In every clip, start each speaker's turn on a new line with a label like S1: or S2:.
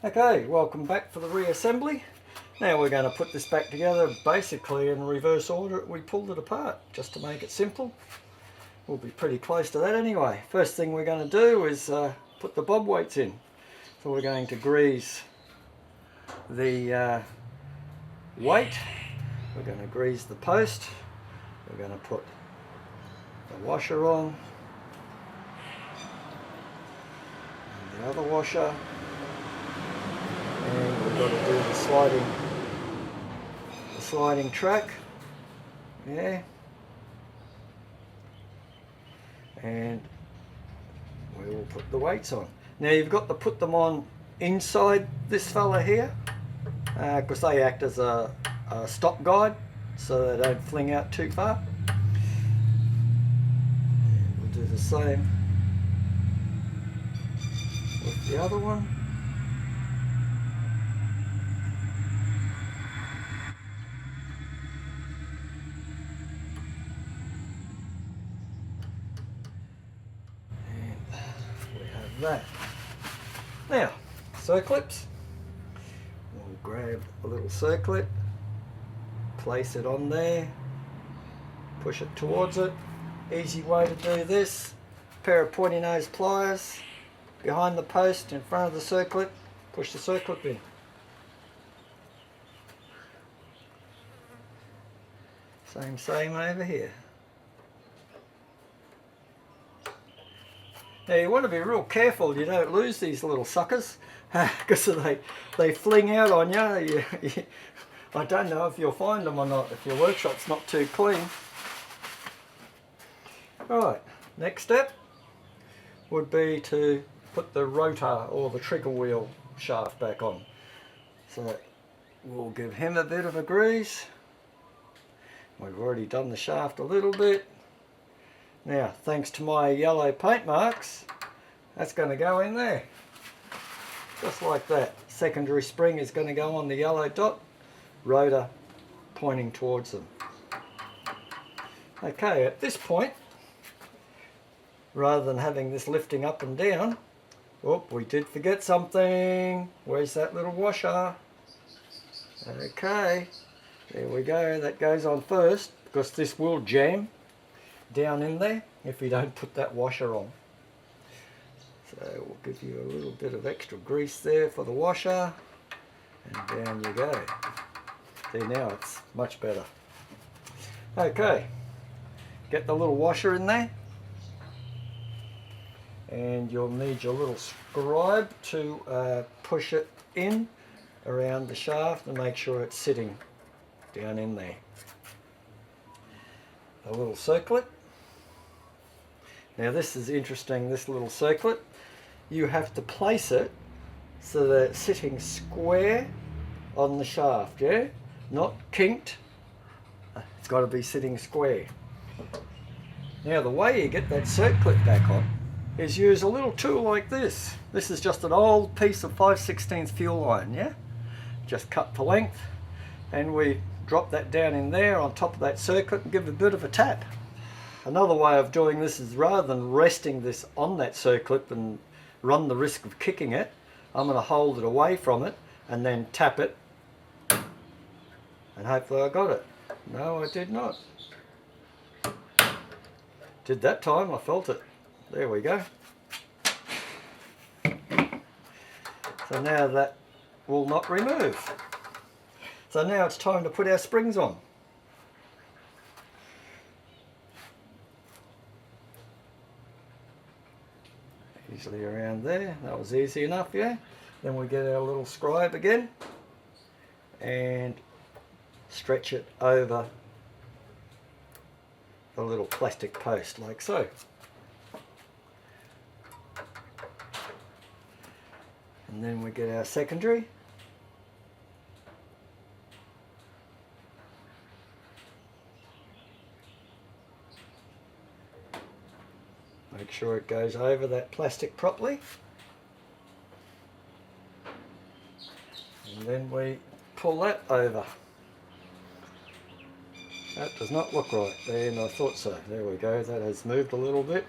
S1: Okay, welcome back for the reassembly. Now we're going to put this back together basically in reverse order. We pulled it apart just to make it simple. We'll be pretty close to that anyway. First thing we're going to do is put the bob weights in. So we're going to grease the weight. We're going to grease the post. We're going to put the washer on. And the other washer. And we've got to do the sliding track, yeah, and we will put the weights on. Now you've got to put them on inside this fella here, because they act as a stop guide so they don't fling out too far. And we'll do the same with the other one. That. Now, circlips. We'll grab a little circlip, place it on there, push it towards it. Easy way to do this, pair of pointy nose pliers behind the post in front of the circlip, push the circlip in. Same over here. Now you want to be real careful you don't lose these little suckers because they fling out on you. I don't know if you'll find them or not if your workshop's not too clean. Right, next step would be to put the rotor or the trigger wheel shaft back on. So we'll give him a bit of a grease. We've already done the shaft a little bit. Now, thanks to my yellow paint marks, that's going to go in there. Just like that. Secondary spring is going to go on the yellow dot, rotor pointing towards them. Okay, at this point, rather than having this lifting up and down, oh, we did forget something. Where's that little washer? Okay, there we go. That goes on first because this will jam down in there if you don't put that washer on. So we'll give you a little bit of extra grease there for the washer, and down you go. See, now it's much better. Okay, get the little washer in there, and you'll need your little scribe to push it in around the shaft and make sure it's sitting down in there. A little circlet. Now this is interesting, this little circlet. You have to place it so that it's sitting square on the shaft, yeah? Not kinked. It's got to be sitting square. Now the way you get that circlet back on is use a little tool like this. This is just an old piece of 5/16 fuel line, yeah? Just cut to length, and we drop that down in there on top of that circlet and give it a bit of a tap. Another way of doing this is rather than resting this on that circlip and run the risk of kicking it, I'm going to hold it away from it and then tap it, and hopefully I got it. No, I did not. Did that time, I felt it. There we go. So now that will not remove. So now it's time to put our springs on. Easily around there. That was easy enough, yeah? Then we get our little scribe again and stretch it over the little plastic post like so. And then we get our secondary. Make sure it goes over that plastic properly. And then we pull that over. That does not look right there, and I thought so. There we go, that has moved a little bit.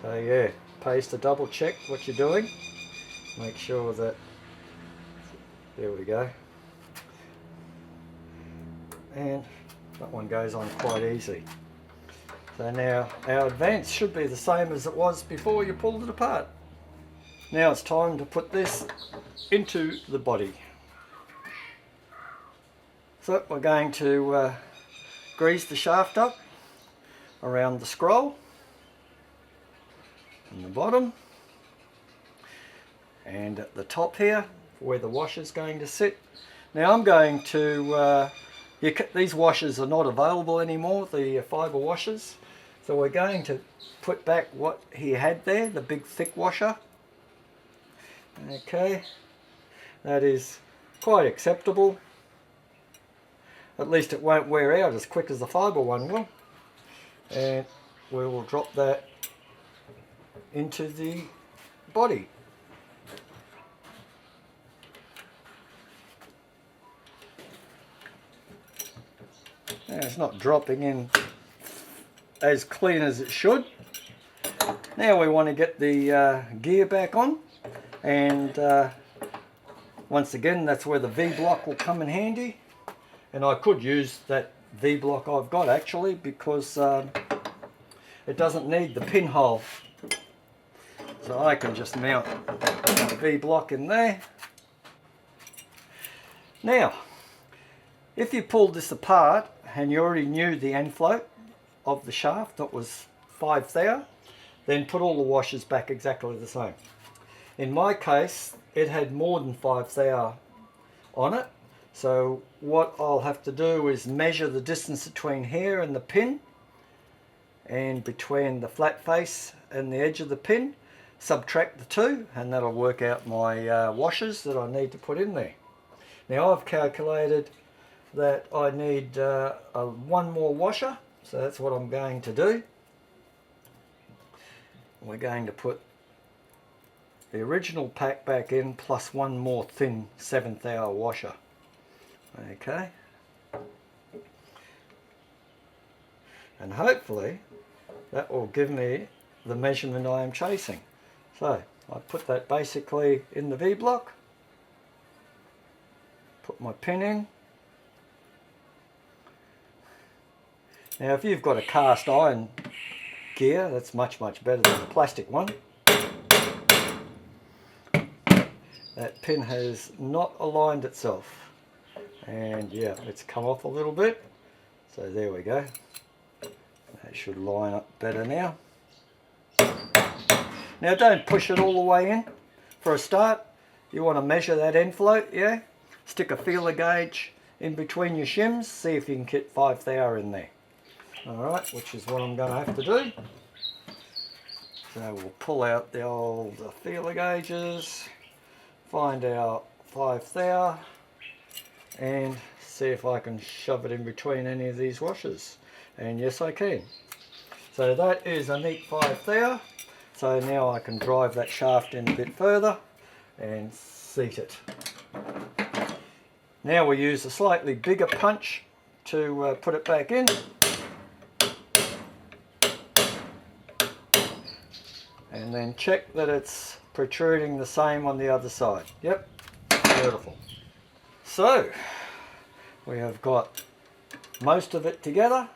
S1: So yeah, pays to double check what you're doing. Make sure that There we go. And that one goes on quite easy. So now our advance should be the same as it was before you pulled it apart. Now it's time to put this into the body. So we're going to grease the shaft up around the scroll and the bottom, and at the top here where the washer's going to sit. Now I'm going to, these washers are not available anymore, the fibre washers, so we're going to put back what he had there, the big thick washer. Okay, that is quite acceptable. At least it won't wear out as quick as the fibre one will. And we will drop that into the body. Now it's not dropping in as clean as it should. Now we want to get the gear back on, and once again that's where the V-block will come in handy. And I could use that V-block I've got actually, because it doesn't need the pinhole, so I can just mount the V-block in there. Now if you pulled this apart and you already knew the end float of the shaft that was 5 thou, then put all the washers back exactly the same. In my case it had more than 5 thou on it, so what I'll have to do is measure the distance between here and the pin, and between the flat face and the edge of the pin, subtract the two, and that'll work out my washers that I need to put in there. Now I've calculated that I need one more washer, so that's what I'm going to do. We're going to put the original pack back in plus one more thin 7 thou washer. Okay, and hopefully that will give me the measurement I am chasing. So I put that basically in the V-block, put my pin in. Now if you've got a cast iron gear, that's much better than the plastic one. That pin has not aligned itself, and yeah, it's come off a little bit, so there we go. That should line up better now. Now don't push it all the way in. For a start, you want to measure that end float, yeah? Stick a feeler gauge in between your shims, see if you can get 5 thou in there. Alright, which is what I'm going to have to do. So we'll pull out the old feeler gauges, find our 5 thou, and see if I can shove it in between any of these washers. And yes, I can. So that is a neat 5 thou. So now I can drive that shaft in a bit further and seat it. Now we use a slightly bigger punch to put it back in. And then check that it's protruding the same on the other side. Yep, beautiful. So we have got most of it together.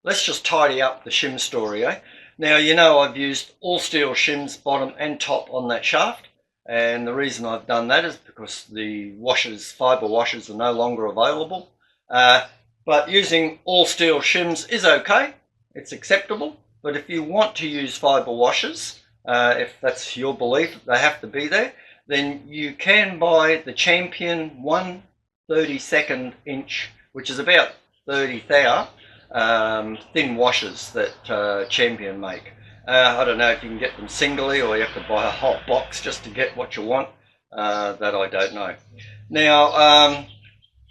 S1: Let's just tidy up the shim story, eh? Now you know I've used all steel shims bottom and top on that shaft, and the reason I've done that is because the washers, fibre washers, are no longer available. But using all steel shims is okay, it's acceptable. But if you want to use fibre washers, if that's your belief, they have to be there, then you can buy the Champion 1/32 inch, which is about 30 thou, thin washers that Champion make. I don't know if you can get them singly or you have to buy a whole box just to get what you want. That I don't know. Now,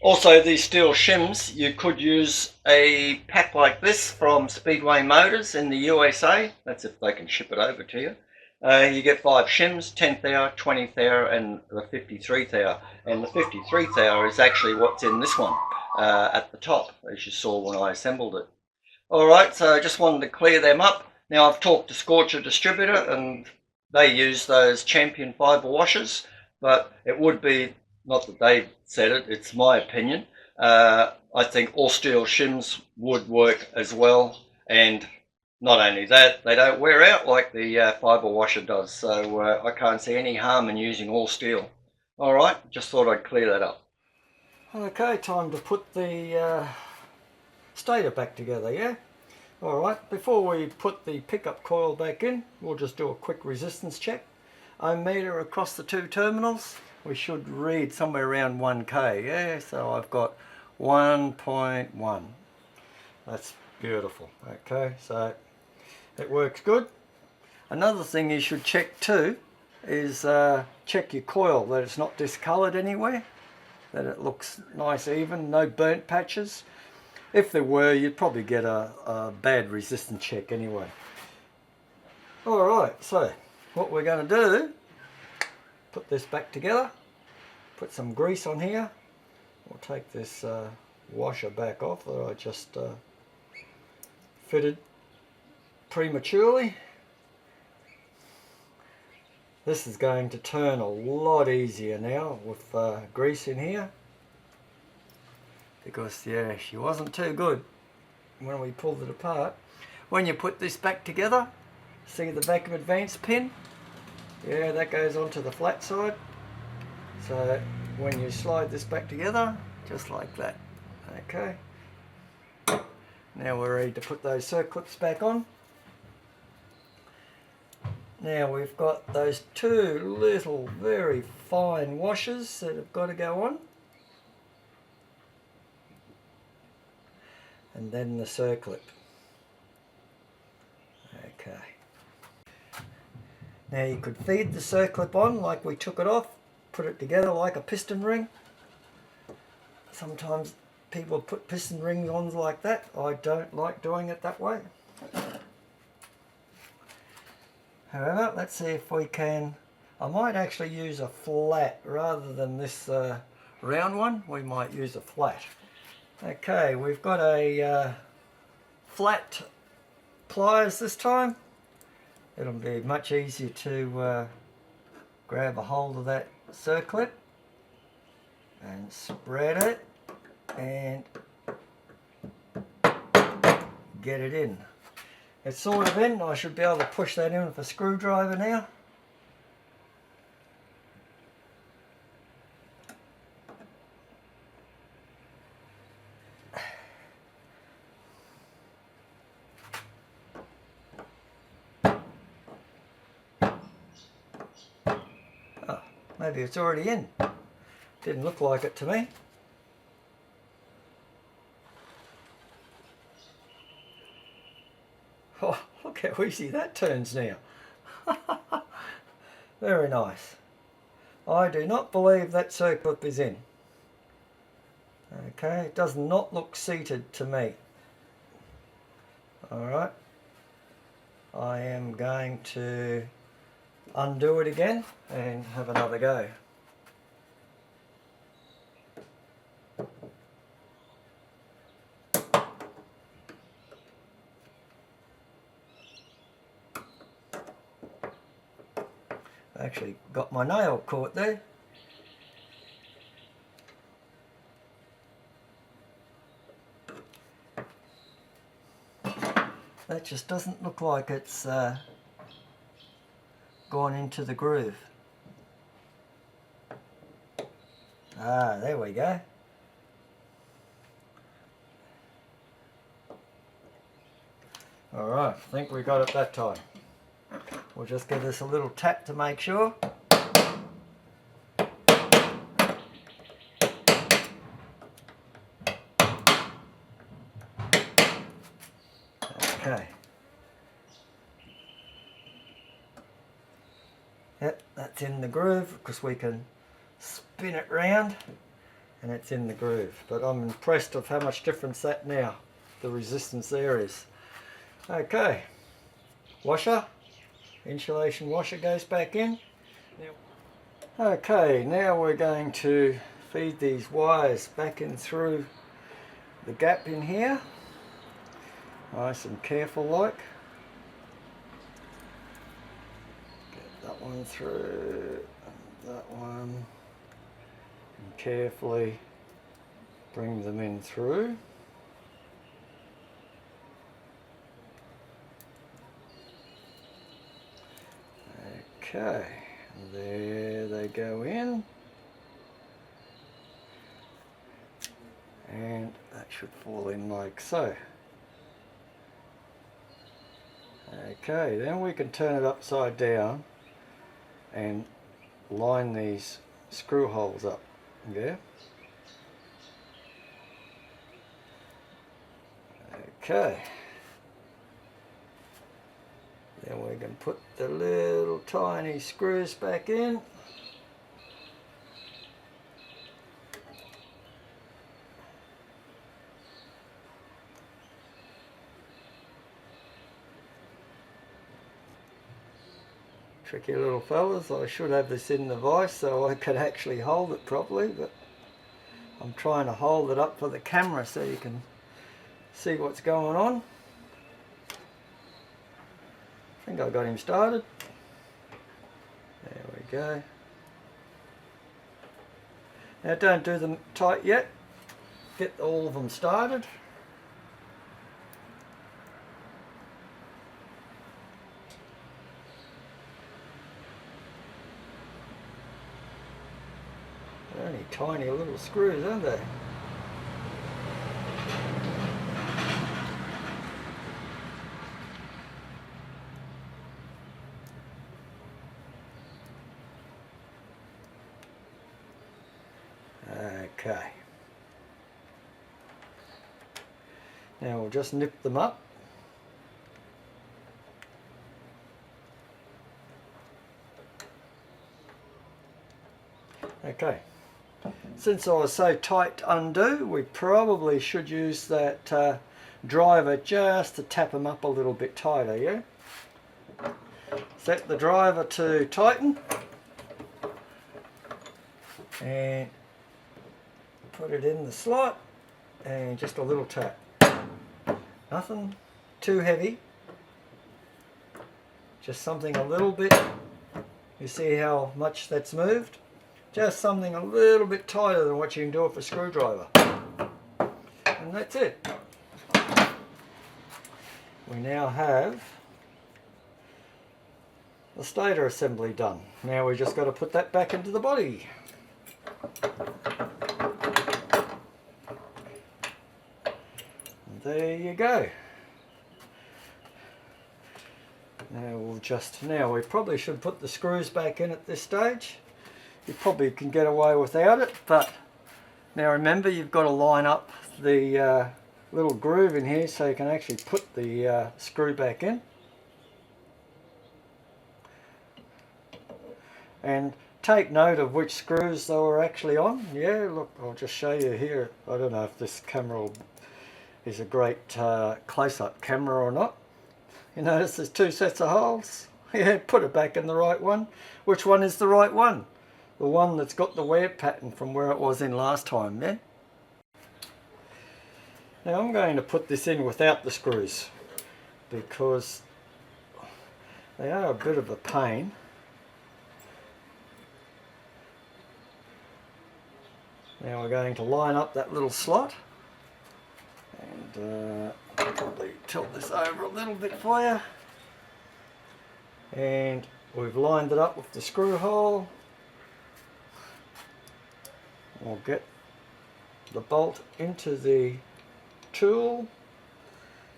S1: also these steel shims, you could use a pack like this from Speedway Motors in the USA. That's if they can ship it over to you. You get 5 shims, 10 thou, 20 thou, and the 53 thou. And the 53 thou is actually what's in this one at the top, as you saw when I assembled it. Alright, so I just wanted to clear them up. Now I've talked to Scorcher Distributor and they use those Champion fibre washers, but it would be not that they said it, it's my opinion. I think all steel shims would work as well, and not only that, they don't wear out like the fibre washer does, so I can't see any harm in using all steel. Alright, just thought I'd clear that up. Okay, time to put the stator back together, yeah? Alright, before we put the pickup coil back in, we'll just do a quick resistance check. Ohm meter across the two terminals, we should read somewhere around 1k, yeah? So I've got 1.1. That's beautiful. Okay, so it works good. Another thing you should check too is check your coil, that it's not discoloured anywhere, that it looks nice even, no burnt patches. If there were, you'd probably get a bad resistance check anyway. Alright, so what we're going to do, put this back together, put some grease on here. We'll take this washer back off that I just fitted prematurely. This is going to turn a lot easier now with grease in here, because yeah, she wasn't too good when we pulled it apart. When you put this back together, see the vacuum advance pin? Yeah, that goes onto the flat side. So when you slide this back together, just like that. Okay. Now we're ready to put those circlips back on. Now we've got those two little very fine washers that have got to go on. And then the circlip. Okay. Now you could feed the circlip on like we took it off, put it together like a piston ring. Sometimes people put piston rings on like that. I don't like doing it that way. However, let's see if we can. I might actually use a flat rather than this round one. We might use a flat. Okay, we've got a flat pliers this time. It'll be much easier to grab a hold of that circlip and spread it and get it in. It's sort of in. I should be able to push that in with a screwdriver now. Oh, maybe it's already in. Didn't look like it to me. Oh, look how easy that turns now. Very nice. I do not believe that circlip is in. Okay, it does not look seated to me. Alright. I am going to undo it again and have another go. Actually got my nail caught there. That just doesn't look like it's gone into the groove. Ah, there we go. Alright, I think we got it that time. We'll just give this a little tap to make sure. Okay. Yep, that's in the groove because we can spin it round and it's in the groove. But I'm impressed of how much difference that now, the resistance there is. Okay, washer, insulation washer goes back in. Okay, now we're going to feed these wires back in through the gap in here. Nice and careful like. Get that one through, and that one, And carefully bring them in through. Okay, there they go in. And that should fall in like so. Okay, then we can turn it upside down and line these screw holes up. Yeah. Okay. Then we can put the little tiny screws back in. Tricky little fellas. I should have this in the vise so I could actually hold it properly, but I'm trying to hold it up for the camera so you can see what's going on. I think I got him started. There we go. Now don't do them tight yet. Get all of them started. They're only tiny little screws, aren't they? Okay. Now we'll just nip them up. Okay. Since I was so tight to undo, we probably should use that driver just to tap them up a little bit tighter, yeah? Set the driver to tighten and put it in the slot and just a little tap. Nothing too heavy, just something a little bit, you see how much that's moved? Just something a little bit tighter than what you can do with a screwdriver. And that's it. We now have the stator assembly done. Now we just got to put that back into the body. And there you go. Now we probably should put the screws back in at this stage. You probably can get away without it, but now remember you've got to line up the little groove in here so you can actually put the screw back in. And take note of which screws they were actually on. Yeah, look, I'll just show you here. I don't know if this camera is a great close-up camera or not. You notice there's two sets of holes. Yeah, put it back in the right one. Which one is the right one? The one that's got the wear pattern from where it was in last time, yeah? Now I'm going to put this in without the screws because they are a bit of a pain. Now we're going to line up that little slot and I'll probably tilt this over a little bit for you. And we've lined it up with the screw hole. We'll get the bolt into the tool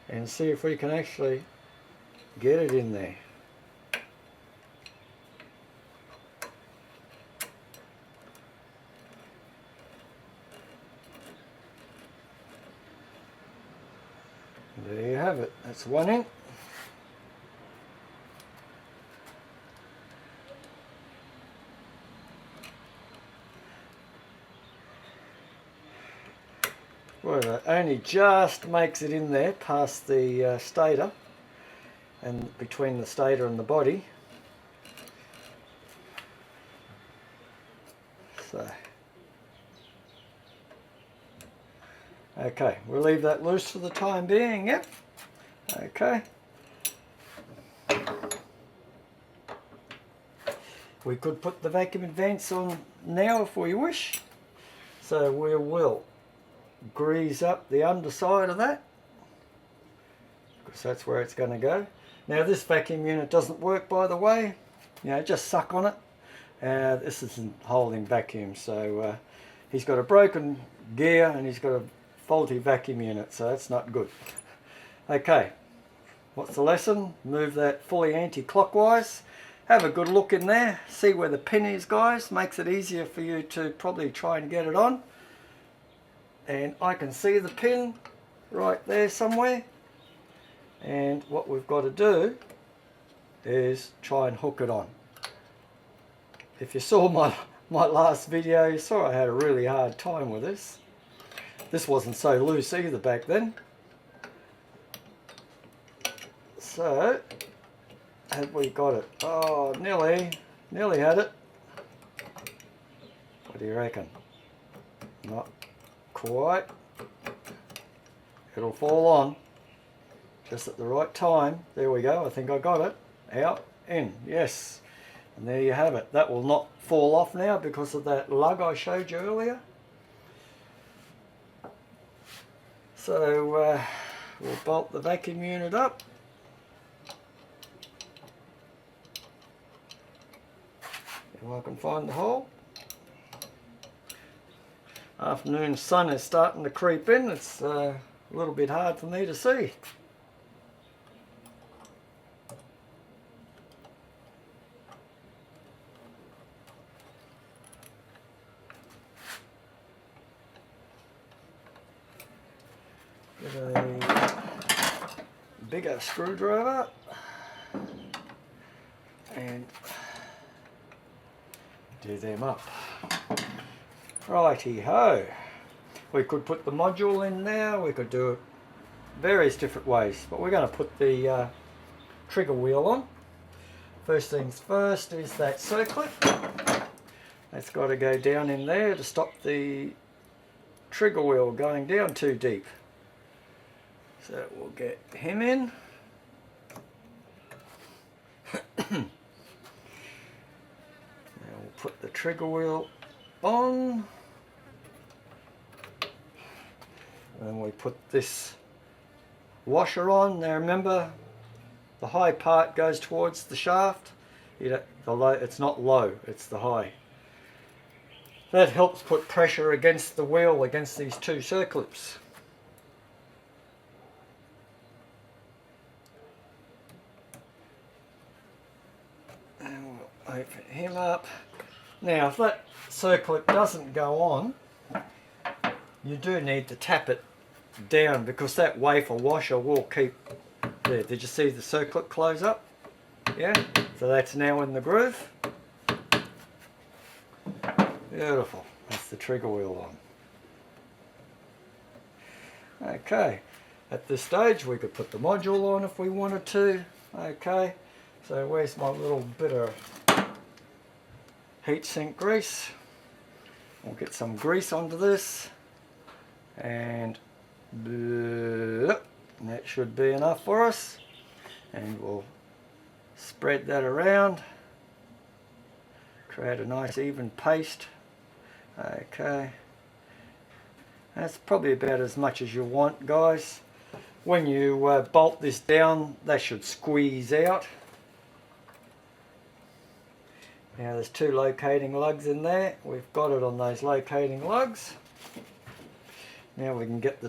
S1: and see if we can actually get it in there. There you have it, that's one in. Well, it only just makes it in there past the stator and between the stator and the body. So, okay, we'll leave that loose for the time being, yep. Okay. We could put the vacuum vents on now if we wish. So we will grease up the underside of that, because that's where it's going to go. Now this vacuum unit doesn't work, by the way. You know, just suck on it. This isn't Holden vacuum, so he's got a broken gear and he's got a faulty vacuum unit, so that's not good. Okay, what's the lesson? Move that fully anti-clockwise. Have a good look in there, see where the pin is, guys. Makes it easier for you to probably try and get it on. And I can see the pin right there somewhere. And what we've got to do is try and hook it on. If you saw my last video, you saw I had a really hard time with this. This wasn't so loose either back then. So, have we got it? Oh, nearly had it. What do you reckon? Not quite. It'll fall on just at the right time. There we go. I think I got it. Out, in. Yes. And there you have it. That will not fall off now because of that lug I showed you earlier. So we'll bolt the vacuum unit up. If I can find the hole. Afternoon sun is starting to creep in. It's a little bit hard for me to see. Get a bigger screwdriver and do them up. Righty ho. We could put the module in now, we could do it various different ways, but we're going to put the trigger wheel on. First things first is that circlip. That's got to go down in there to stop the trigger wheel going down too deep. So we'll get him in. Now we'll put the trigger wheel on. And we put this washer on. Now remember, the high part goes towards the shaft. It's not low, it's the high. That helps put pressure against the wheel, against these two circlips. And we'll open him up. Now if that circlip doesn't go on, you do need to tap it down, because that wafer washer will keep there. Did you see the circlip close up? Yeah, so that's now in the groove. Beautiful. That's the trigger wheel on. Okay, at this stage we could put the module on if we wanted to. Okay, so where's my little bit of heatsink grease? We'll get some grease onto this, and that should be enough for us. And we'll spread that around, create a nice even paste. Okay, that's probably about as much as you want, guys. When you bolt this down, that should squeeze out. Now there's two locating lugs in there. We've got it on those locating lugs. Now we can get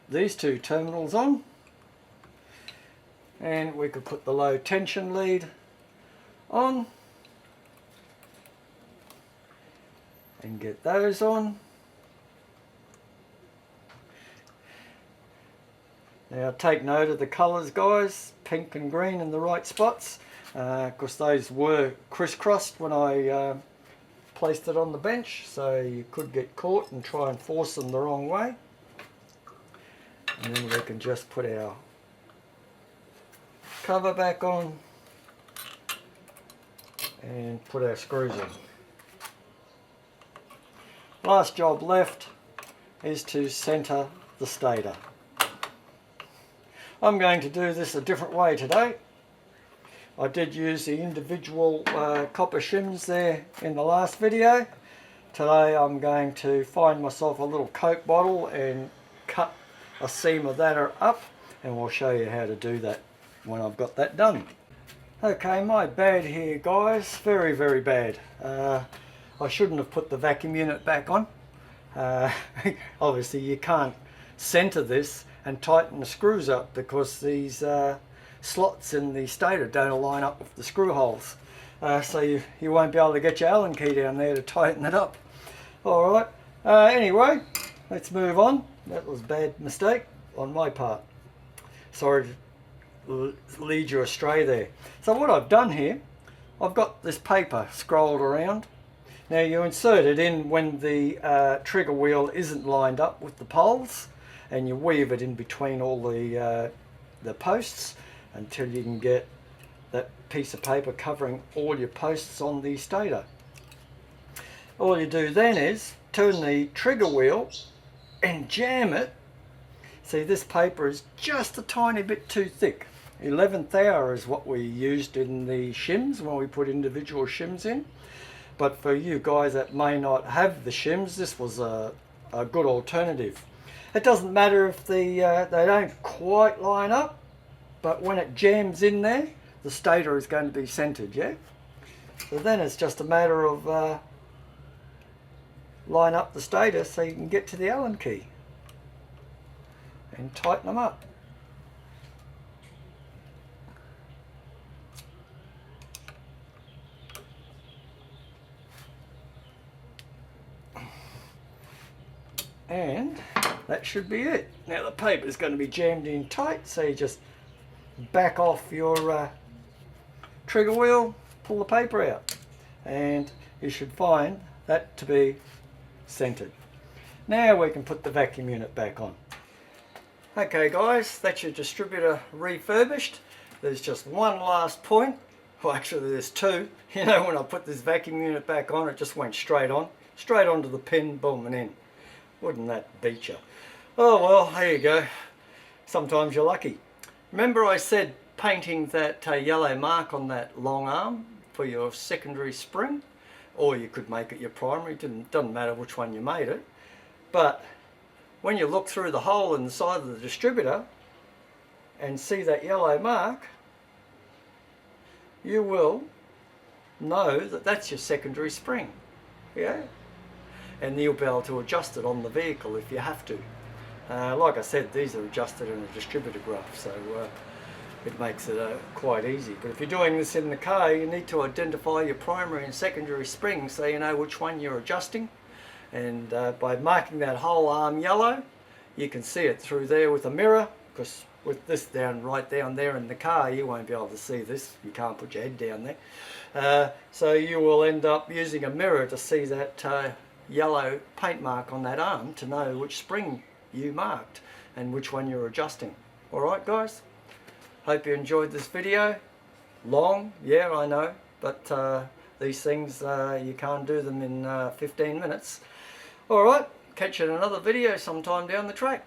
S1: these two terminals on, and we could put the low tension lead on and get those on. Now take note of the colours, guys, pink and green in the right spots, because those were crisscrossed when I placed it on the bench, so you could get caught and try and force them the wrong way. And then we can just put our cover back on and put our screws in. Last job left is to centre the stator. I'm going to do this a different way today. I did use the individual copper shims there in the last video, today I'm going to find myself a little Coke bottle and cut a seam of that up, and we'll show you how to do that when I've got that done. Okay, my bad here guys, very bad. I shouldn't have put the vacuum unit back on. Obviously you can't center this and tighten the screws up because these slots in the stator don't align up with the screw holes. So you won't be able to get your Allen key down there to tighten it up. Alright, anyway, let's move on. That was a bad mistake on my part. Sorry to lead you astray there. So what I've done here, I've got this paper scrolled around. Now you insert it in when the trigger wheel isn't lined up with the poles, and you weave it in between all the posts until you can get that piece of paper covering all your posts on the stator. All you do then is turn the trigger wheel and jam it. See, this paper is just a tiny bit too thick. 11th hour is what we used in the shims when we put individual shims in. But for you guys that may not have the shims, this was a good alternative. It doesn't matter if they don't quite line up, but when it jams in there, the stator is going to be centered, yeah? So then it's just a matter of line up the stator so you can get to the Allen key and tighten them up. And that should be it. Now the paper is going to be jammed in tight, so you just back off your trigger wheel, pull the paper out, and you should find that to be centered. Now we can put the vacuum unit back on. Okay guys, that's your distributor refurbished. There's just one last point. Well, actually there's two. You know, when I put this vacuum unit back on, it just went straight onto the pin, boom, and in. Wouldn't that beat you? Oh well, there you go. Sometimes you're lucky. Remember I said painting that yellow mark on that long arm for your secondary spring? Or you could make it your primary, doesn't matter which one you made it. But when you look through the hole in the side of the distributor and see that yellow mark, you will know that that's your secondary spring. Yeah? And you'll be able to adjust it on the vehicle if you have to. Like I said, these are adjusted in a distributor graph, so it makes it quite easy. But if you're doing this in the car, you need to identify your primary and secondary springs so you know which one you're adjusting. And by marking that whole arm yellow, you can see it through there with a mirror, because with this right down there in the car, you won't be able to see this. You can't put your head down there. So you will end up using a mirror to see that yellow paint mark on that arm to know which spring you marked and which one you're adjusting. Alright guys, hope you enjoyed this video. Long, yeah I know, but these things you can't do them in 15 minutes. Alright, catch you in another video sometime down the track.